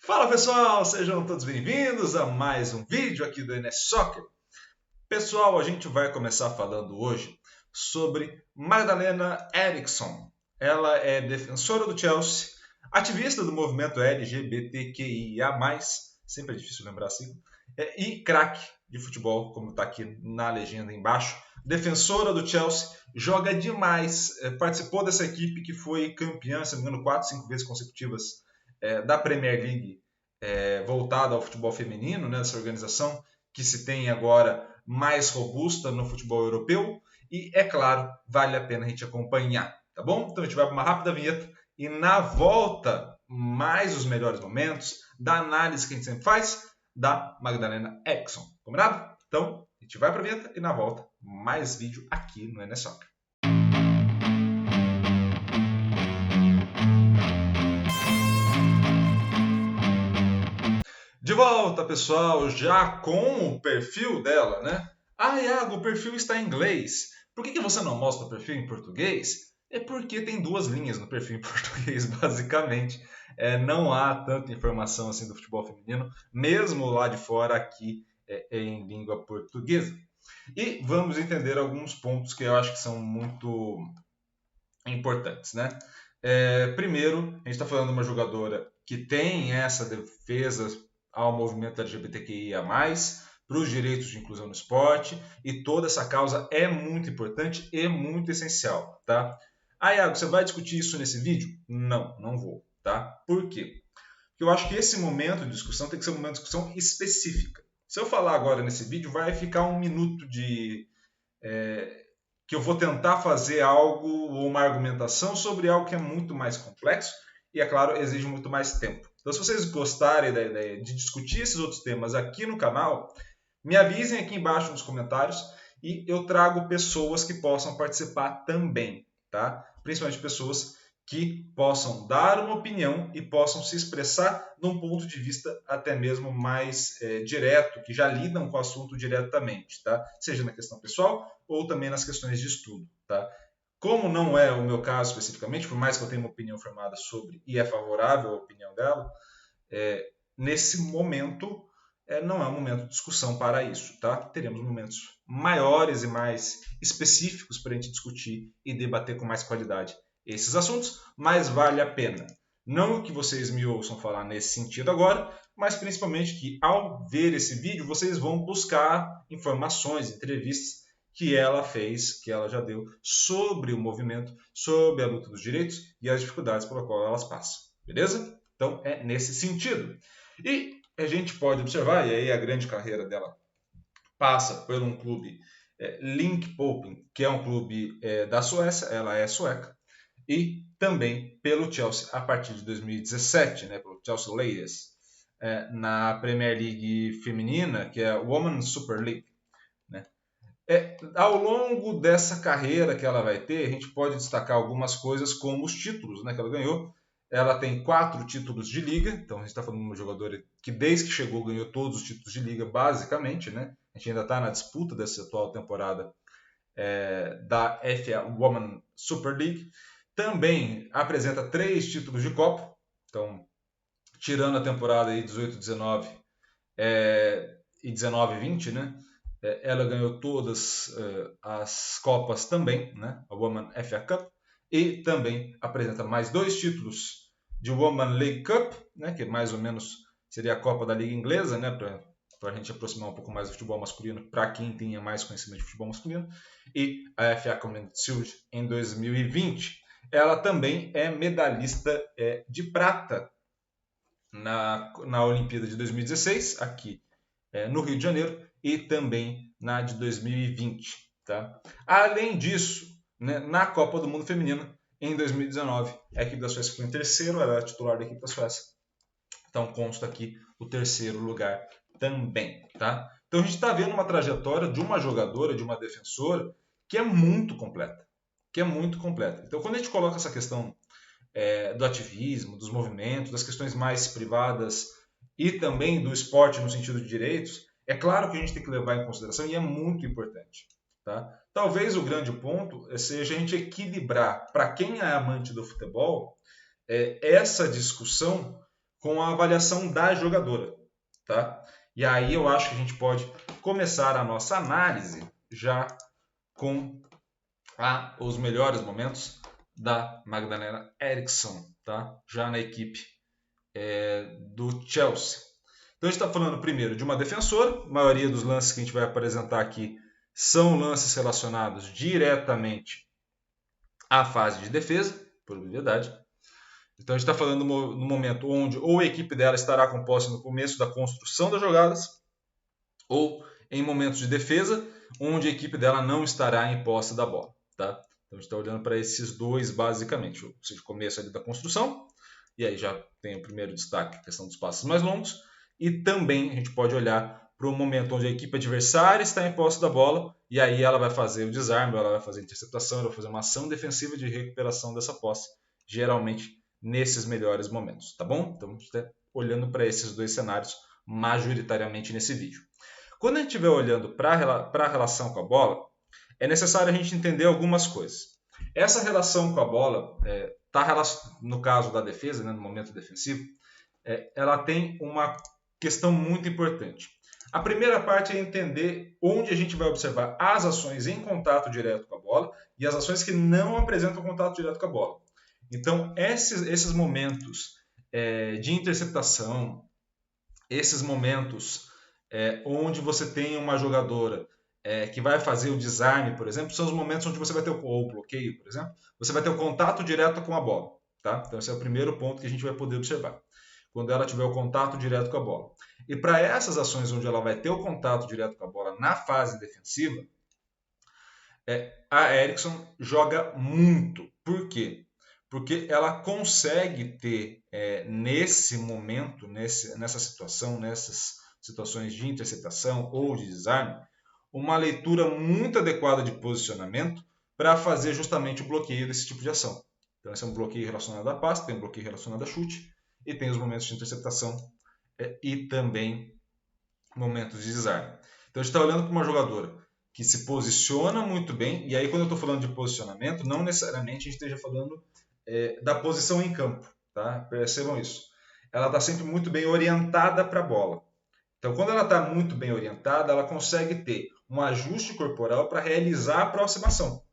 Fala pessoal, sejam todos bem-vindos a mais um vídeo aqui do NS Soccer. Pessoal, a gente vai começar falando hoje sobre Magdalena Eriksson. Ela é defensora do Chelsea, ativista do movimento LGBTQIA+, sempre é difícil lembrar assim, e craque de futebol, como está aqui na legenda embaixo. Defensora do Chelsea, joga demais, participou dessa equipe que foi campeã, se não me engano, 4, 5 vezes consecutivas da Premier League voltada ao futebol feminino, né, essa organização que se tem agora mais robusta no futebol europeu. E, é claro, vale a pena a gente acompanhar, tá bom? Então a gente vai para uma rápida vinheta e na volta, mais os melhores momentos da análise que a gente sempre faz da Magdalena Eriksson. Combinado? Então, a gente vai para a vinheta e na volta, mais vídeo aqui no NS Soccer. De volta, pessoal, já com o perfil dela, né? Ah, Iago, o perfil está em inglês. Por que você não mostra o perfil em português? É porque tem duas linhas no perfil em português, basicamente. Não há tanta informação assim do futebol feminino, mesmo lá de fora, aqui é em língua portuguesa. E vamos entender alguns pontos que eu acho que são muito importantes, né? Primeiro, a gente está falando de uma jogadora que tem essa defesa ao movimento LGBTQIA+, para os direitos de inclusão no esporte, e toda essa causa é muito importante e muito essencial, tá? Ah, Iago, você vai discutir isso nesse vídeo? Não, não vou, tá? Por quê? Porque eu acho que esse momento de discussão tem que ser um momento de discussão específica. Se eu falar agora nesse vídeo, vai ficar um minuto de que eu vou tentar fazer algo ou uma argumentação sobre algo que é muito mais complexo e, é claro, exige muito mais tempo. Então, se vocês gostarem da ideia de discutir esses outros temas aqui no canal, me avisem aqui embaixo nos comentários e eu trago pessoas que possam participar também, tá? Principalmente pessoas que possam dar uma opinião e possam se expressar num ponto de vista até mesmo mais direto, que já lidam com o assunto diretamente, tá? Seja na questão pessoal ou também nas questões de estudo, tá? Como não é o meu caso especificamente, por mais que eu tenha uma opinião formada sobre e é favorável à opinião dela, nesse momento não é um momento de discussão para isso, tá? Teremos momentos maiores e mais específicos para a gente discutir e debater com mais qualidade esses assuntos, mas vale a pena. Não que vocês me ouçam falar nesse sentido agora, mas principalmente que ao ver esse vídeo vocês vão buscar informações, entrevistas que ela fez, que ela já deu sobre o movimento, sobre a luta dos direitos e as dificuldades pela qual elas passam. Beleza? Então é nesse sentido. E a gente pode observar, e aí a grande carreira dela passa por um clube Linköping, que é um clube da Suécia, ela é sueca, e também pelo Chelsea a partir de 2017, né, pelo Chelsea Ladies, na Premier League feminina, que é a Women's Super League. Né? Ao longo dessa carreira que ela vai ter, a gente pode destacar algumas coisas como os títulos, né, que ela ganhou. Ela tem 4 títulos de liga, então a gente está falando de uma jogadora que desde que chegou ganhou todos os títulos de liga, basicamente, né? A gente ainda está na disputa dessa atual temporada da FA Women Super League. Também apresenta 3 títulos de Copa, então tirando a temporada aí 18-19 e 19-20, né? Ela ganhou todas as Copas também, né? A Women FA Cup, e também apresenta mais 2 títulos de Women League Cup, né? Que mais ou menos seria a Copa da Liga Inglesa, né? Para a gente aproximar um pouco mais do futebol masculino, para quem tenha mais conhecimento de futebol masculino, e a FA Community Shield em 2020. Ela também é medalhista de prata na Olimpíada de 2016, aqui no Rio de Janeiro, e também na de 2020. Tá? Além disso, né, na Copa do Mundo Feminino, em 2019, a equipe da Suécia foi em terceiro, ela era titular da equipe da Suécia. Então consta aqui o terceiro lugar também. Tá? Então a gente está vendo uma trajetória de uma jogadora, de uma defensora, que é muito completa. Então quando a gente coloca essa questão do ativismo, dos movimentos, das questões mais privadas e também do esporte no sentido de direitos, é claro que a gente tem que levar em consideração e é muito importante. Tá? Talvez o grande ponto seja a gente equilibrar, para quem é amante do futebol, essa discussão com a avaliação da jogadora, tá? E aí eu acho que a gente pode começar a nossa análise já com os melhores momentos da Magdalena Eriksson, tá? Já na equipe do Chelsea. Então a gente está falando primeiro de uma defensora. A maioria dos lances que a gente vai apresentar aqui são lances relacionados diretamente à fase de defesa, probabilidade. Então a gente está falando no momento onde ou a equipe dela estará com posse no começo da construção das jogadas, ou em momentos de defesa, onde a equipe dela não estará em posse da bola. Tá? Então a gente está olhando para esses dois basicamente, ou seja, o começo ali da construção, e aí já tem o primeiro destaque, a questão dos passos mais longos, e também a gente pode olhar para o momento onde a equipe adversária está em posse da bola, e aí ela vai fazer o desarme, ela vai fazer a interceptação, ela vai fazer uma ação defensiva de recuperação dessa posse, geralmente nesses melhores momentos, tá bom? Então a gente está olhando para esses dois cenários majoritariamente nesse vídeo. Quando a gente estiver olhando para a relação com a bola, é necessário a gente entender algumas coisas. Essa relação com a bola, no caso da defesa, né, no momento defensivo, ela tem uma questão muito importante. A primeira parte é entender onde a gente vai observar as ações em contato direto com a bola e as ações que não apresentam contato direto com a bola. Então, esses momentos de interceptação, esses momentos onde você tem uma jogadora que vai fazer o desarme, por exemplo, são os momentos onde você vai ter o bloqueio, por exemplo, você vai ter o contato direto com a bola. Tá? Então, esse é o primeiro ponto que a gente vai poder observar, quando ela tiver o contato direto com a bola. E para essas ações onde ela vai ter o contato direto com a bola na fase defensiva, a Eriksson joga muito. Por quê? Porque ela consegue ter, nesse momento, nessa situação, nessas situações de interceptação ou de desarme, uma leitura muito adequada de posicionamento para fazer justamente o bloqueio desse tipo de ação. Então, esse é um bloqueio relacionado a passe, tem um bloqueio relacionado a chute, e tem os momentos de interceptação e também momentos de desarme. Então, a gente está olhando para uma jogadora que se posiciona muito bem, e aí quando eu estou falando de posicionamento, não necessariamente a gente esteja falando da posição em campo, tá? Percebam isso. Ela está sempre muito bem orientada para a bola. Então, quando ela está muito bem orientada, ela consegue ter um ajuste corporal para realizar a aproximação.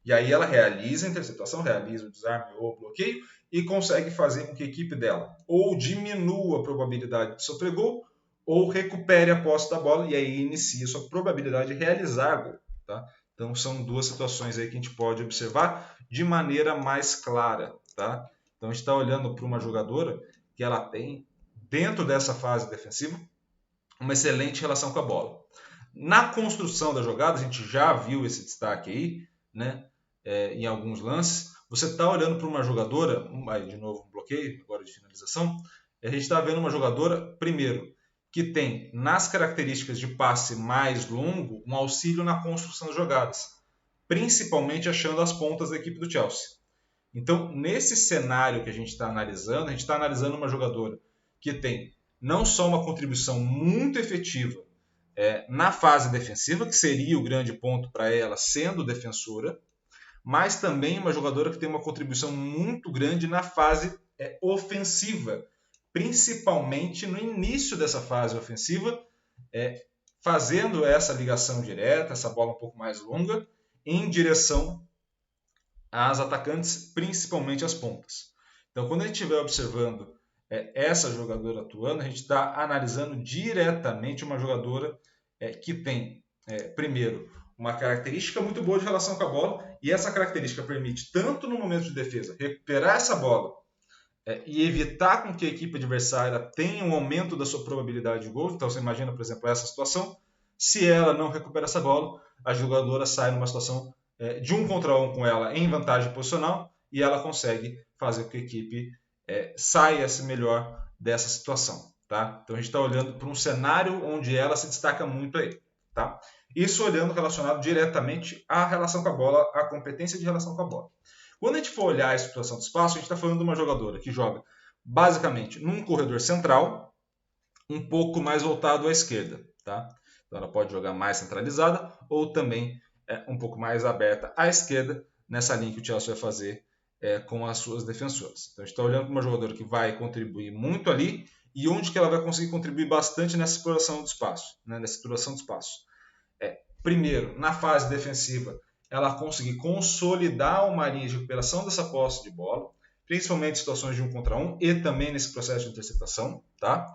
E aí ela realiza a interceptação, realiza o desarme ou o bloqueio e consegue fazer com que a equipe dela ou diminua a probabilidade de sofrer gol ou recupere a posse da bola e aí inicia sua probabilidade de realizar gol. Tá? Então são duas situações aí que a gente pode observar de maneira mais clara. Tá? Então a gente está olhando para uma jogadora que ela tem, dentro dessa fase defensiva, uma excelente relação com a bola. Na construção da jogada, a gente já viu esse destaque aí, né? Em alguns lances, você está olhando para uma jogadora, aí de novo um bloqueio, agora de finalização, a gente está vendo uma jogadora, primeiro, que tem nas características de passe mais longo um auxílio na construção das jogadas, principalmente achando as pontas da equipe do Chelsea. Então, nesse cenário que a gente está analisando uma jogadora que tem não só uma contribuição muito efetiva na fase defensiva, que seria o grande ponto para ela sendo defensora, mas também uma jogadora que tem uma contribuição muito grande na fase ofensiva, principalmente no início dessa fase ofensiva, fazendo essa ligação direta, essa bola um pouco mais longa, em direção às atacantes, principalmente as pontas. Então, quando a gente estiver observando essa jogadora atuando, a gente está analisando diretamente uma jogadora que tem, primeiro, uma característica muito boa de relação com a bola, e essa característica permite, tanto no momento de defesa, recuperar essa bola e evitar com que a equipe adversária tenha um aumento da sua probabilidade de gol. Então você imagina, por exemplo, essa situação, se ela não recupera essa bola, a jogadora sai numa situação de 1 contra 1 com ela em vantagem posicional, e ela consegue fazer com que a equipe saia melhor dessa situação. Tá? Então a gente está olhando para um cenário onde ela se destaca muito aí. Tá? Isso olhando relacionado diretamente à relação com a bola, à competência de relação com a bola. Quando a gente for olhar a situação do espaço, a gente está falando de uma jogadora que joga basicamente num corredor central, um pouco mais voltado à esquerda. Tá? Então ela pode jogar mais centralizada ou também um pouco mais aberta à esquerda, nessa linha que o Chelsea vai fazer com as suas defensoras. Então a gente está olhando para uma jogadora que vai contribuir muito ali e onde que ela vai conseguir contribuir bastante nessa exploração do espaço. Né? Nessa exploração do espaço. Primeiro, na fase defensiva, ela conseguir consolidar uma linha de recuperação dessa posse de bola, principalmente em situações de 1 contra 1 e também nesse processo de interceptação, tá?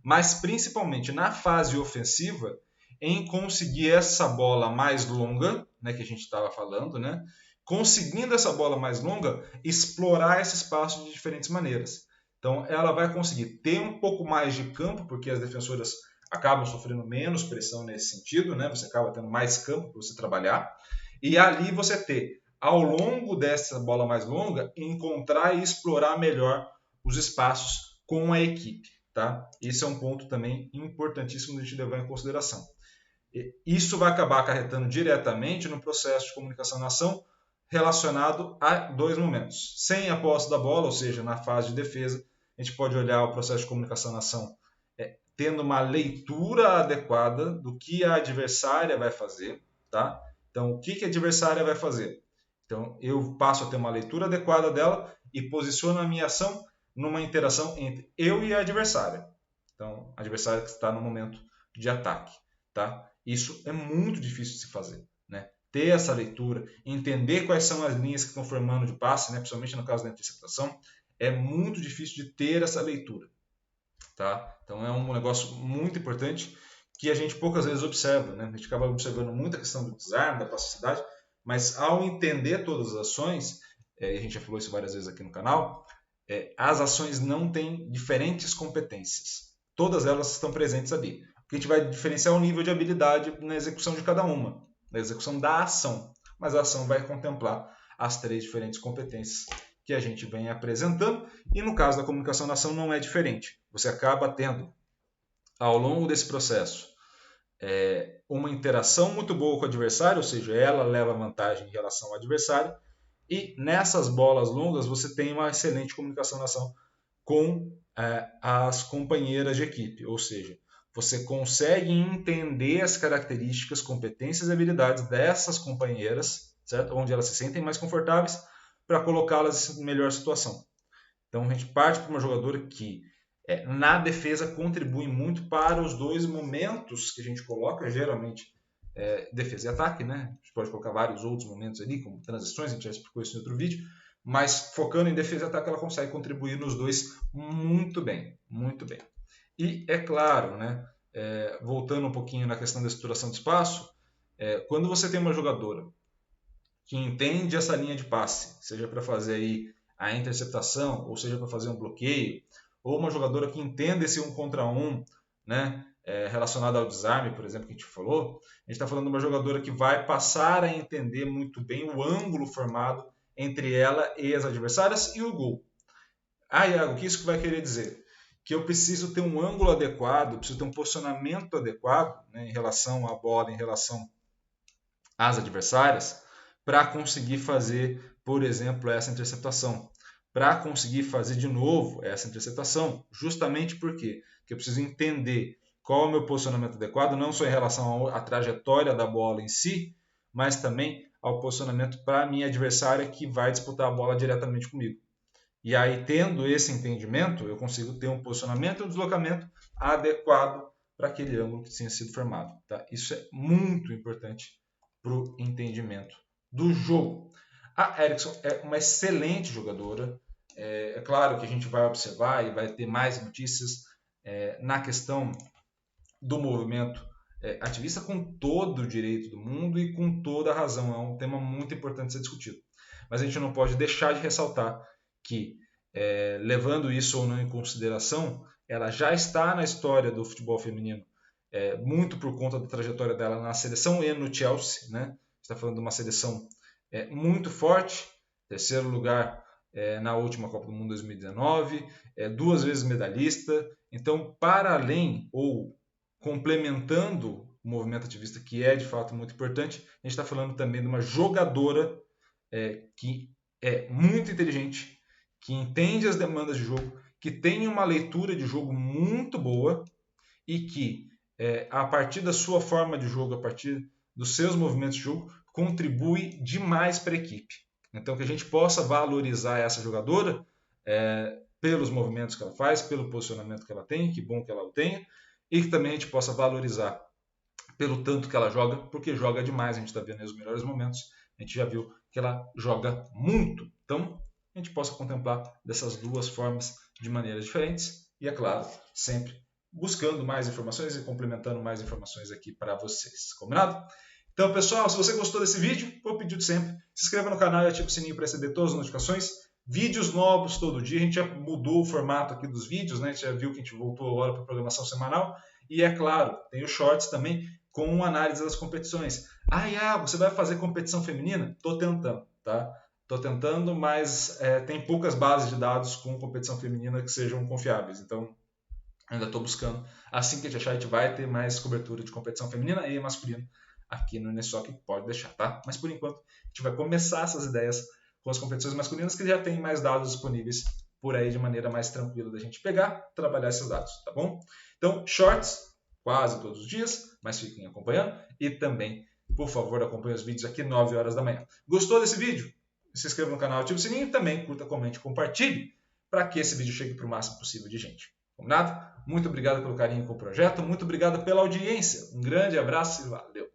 Mas principalmente na fase ofensiva, em conseguir essa bola mais longa, né, que a gente estava falando, né? Conseguindo essa bola mais longa, explorar esse espaço de diferentes maneiras. Então, ela vai conseguir ter um pouco mais de campo, porque as defensoras acabam sofrendo menos pressão nesse sentido, né? Você acaba tendo mais campo para você trabalhar. E ali você ter, ao longo dessa bola mais longa, encontrar e explorar melhor os espaços com a equipe. Tá? Esse é um ponto também importantíssimo de a gente levar em consideração. Isso vai acabar acarretando diretamente no processo de comunicação na ação relacionado a 2 momentos. Sem a posse da bola, ou seja, na fase de defesa, a gente pode olhar o processo de comunicação na ação tendo uma leitura adequada do que a adversária vai fazer. Tá? Então, o que a adversária vai fazer? Então, eu passo a ter uma leitura adequada dela e posiciono a minha ação numa interação entre eu e a adversária. Então, a adversária que está no momento de ataque. Tá? Isso é muito difícil de se fazer. Né? Ter essa leitura, entender quais são as linhas que estão formando de passe, né? Principalmente no caso da interceptação, é muito difícil de ter essa leitura. Tá? Então, é um negócio muito importante que a gente poucas vezes observa. Né? A gente acaba observando muito a questão do desarme, da passividade, mas ao entender todas as ações, e a gente já falou isso várias vezes aqui no canal, as ações não têm diferentes competências. Todas elas estão presentes ali. O que a gente vai diferenciar é o nível de habilidade na execução de cada uma, na execução da ação. Mas a ação vai contemplar as 3 diferentes competências que a gente vem apresentando. E no caso da comunicação na ação não é diferente. Você acaba tendo, ao longo desse processo, uma interação muito boa com o adversário, ou seja, ela leva vantagem em relação ao adversário, e nessas bolas longas você tem uma excelente comunicação na ação com as companheiras de equipe, ou seja, você consegue entender as características, competências e habilidades dessas companheiras, certo? Onde elas se sentem mais confortáveis para colocá-las em melhor situação. Então a gente parte para uma jogadora que na defesa contribui muito para os 2 momentos que a gente coloca, geralmente defesa e ataque, né? A gente pode colocar vários outros momentos ali, como transições, a gente já explicou isso em outro vídeo, mas focando em defesa e ataque, ela consegue contribuir nos 2 muito bem, muito bem. E é claro, né? Voltando um pouquinho na questão da estruturação de espaço, quando você tem uma jogadora que entende essa linha de passe, seja para fazer aí a interceptação, ou seja para fazer um bloqueio, ou uma jogadora que entenda esse 1 contra 1, né, relacionado ao desarme, por exemplo, que a gente falou, a gente está falando de uma jogadora que vai passar a entender muito bem o ângulo formado entre ela e as adversárias e o gol. Iago, o que isso vai querer dizer? Que eu preciso ter um ângulo adequado, preciso ter um posicionamento adequado, né, em relação à bola, em relação às adversárias, para conseguir fazer, por exemplo, essa interceptação. Para conseguir fazer de novo essa interceptação, justamente porque eu preciso entender qual é o meu posicionamento adequado, não só em relação à trajetória da bola em si, mas também ao posicionamento para a minha adversária que vai disputar a bola diretamente comigo. E aí, tendo esse entendimento, eu consigo ter um posicionamento e um deslocamento adequado para aquele ângulo que tinha sido formado. Tá? Isso é muito importante para o entendimento do jogo. A Erickson é uma excelente jogadora. É claro que a gente vai observar e vai ter mais notícias na questão do movimento ativista com todo o direito do mundo e com toda a razão. É um tema muito importante a ser discutido. Mas a gente não pode deixar de ressaltar que, levando isso ou não em consideração, ela já está na história do futebol feminino, muito por conta da trajetória dela na seleção e no Chelsea, né? Está falando de uma seleção muito forte, 3º lugar na última Copa do Mundo 2019, 2 vezes medalhista. Então, para além ou complementando o movimento ativista, que é de fato muito importante, a gente está falando também de uma jogadora que é muito inteligente, que entende as demandas de jogo, que tem uma leitura de jogo muito boa e que, a partir da sua forma de jogo, a partir dos seus movimentos de jogo, contribui demais para a equipe. Então que a gente possa valorizar essa jogadora pelos movimentos que ela faz, pelo posicionamento que ela tem, que bom que ela o tenha, e que também a gente possa valorizar pelo tanto que ela joga, porque joga demais, a gente está vendo os melhores momentos, a gente já viu que ela joga muito. Então, a gente possa contemplar dessas duas formas de maneiras diferentes e, é claro, sempre buscando mais informações e complementando mais informações aqui para vocês. Combinado? Então, pessoal, se você gostou desse vídeo, vou pedir de sempre, se inscreva no canal e ative o sininho para receber todas as notificações. Vídeos novos todo dia, a gente já mudou o formato aqui dos vídeos, né? A gente já viu que a gente voltou agora para a programação semanal. E, é claro, tem os shorts também, com análise das competições. Iago, você vai fazer competição feminina? Tô tentando, tá? Tô tentando, mas tem poucas bases de dados com competição feminina que sejam confiáveis. Então, ainda estou buscando. Assim que a gente achar, a gente vai ter mais cobertura de competição feminina e masculina aqui no NSOC, pode deixar, tá? Mas, por enquanto, a gente vai começar essas ideias com as competições masculinas, que já tem mais dados disponíveis por aí de maneira mais tranquila da gente pegar, trabalhar esses dados, tá bom? Então, shorts, quase todos os dias, mas fiquem acompanhando. E também, por favor, acompanhe os vídeos aqui 9 horas da manhã. Gostou desse vídeo? Se inscreva no canal, ative o sininho e também curta, comente, compartilhe para que esse vídeo chegue para o máximo possível de gente. Combinado? Muito obrigado pelo carinho com o projeto, muito obrigado pela audiência. Um grande abraço e valeu!